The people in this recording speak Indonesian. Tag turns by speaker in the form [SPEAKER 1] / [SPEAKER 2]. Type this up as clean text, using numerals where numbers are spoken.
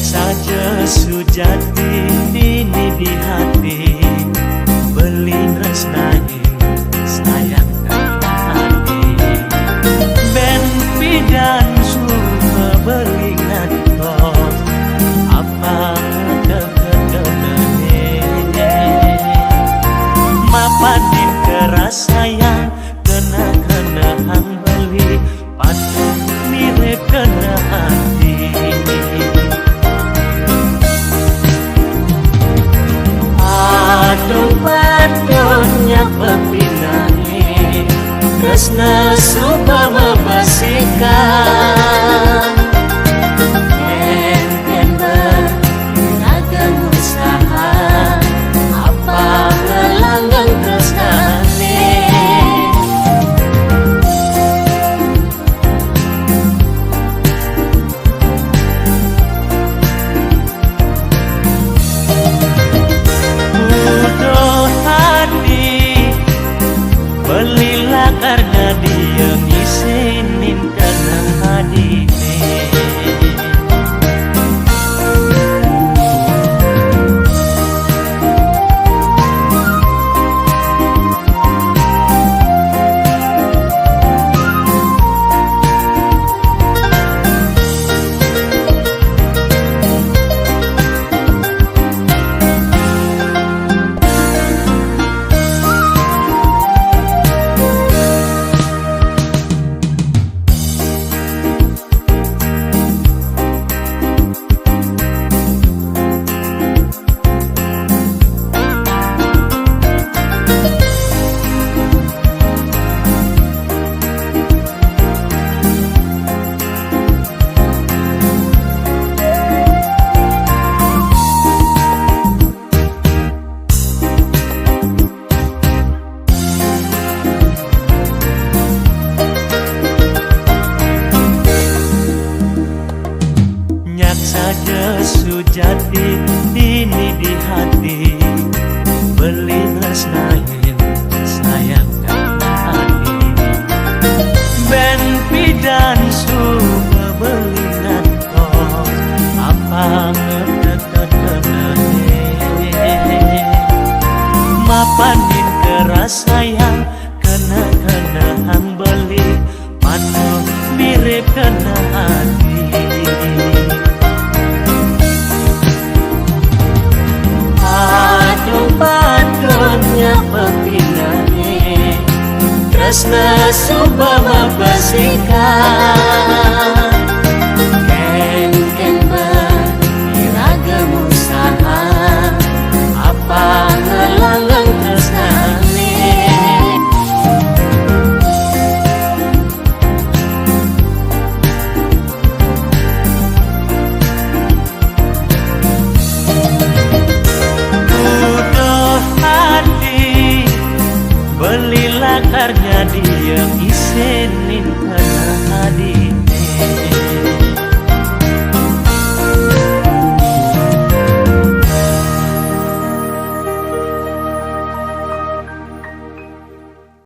[SPEAKER 1] saja sujati ini di hati, beli resnain sayang dan hati. Ben pidan suka beli ngantos apa kekedemennya, mapanin keras sayang kena hang beli patut mirip kena hati. Aduh-aduhnya pepinane tresna suba membasikan, enten beragam usaha apa gelanggang tresnane. Belilah karena dia ngisinin karena hadine. Saja sujati ini di hati, beli resnain sayang dan hati. Ben pidan suka beli ngantos apa ngedekedenane, mapanin keras sayang kena hang beli patut mirip kena hati. Aduh-aduhnya pepinane tresna suba membasikan,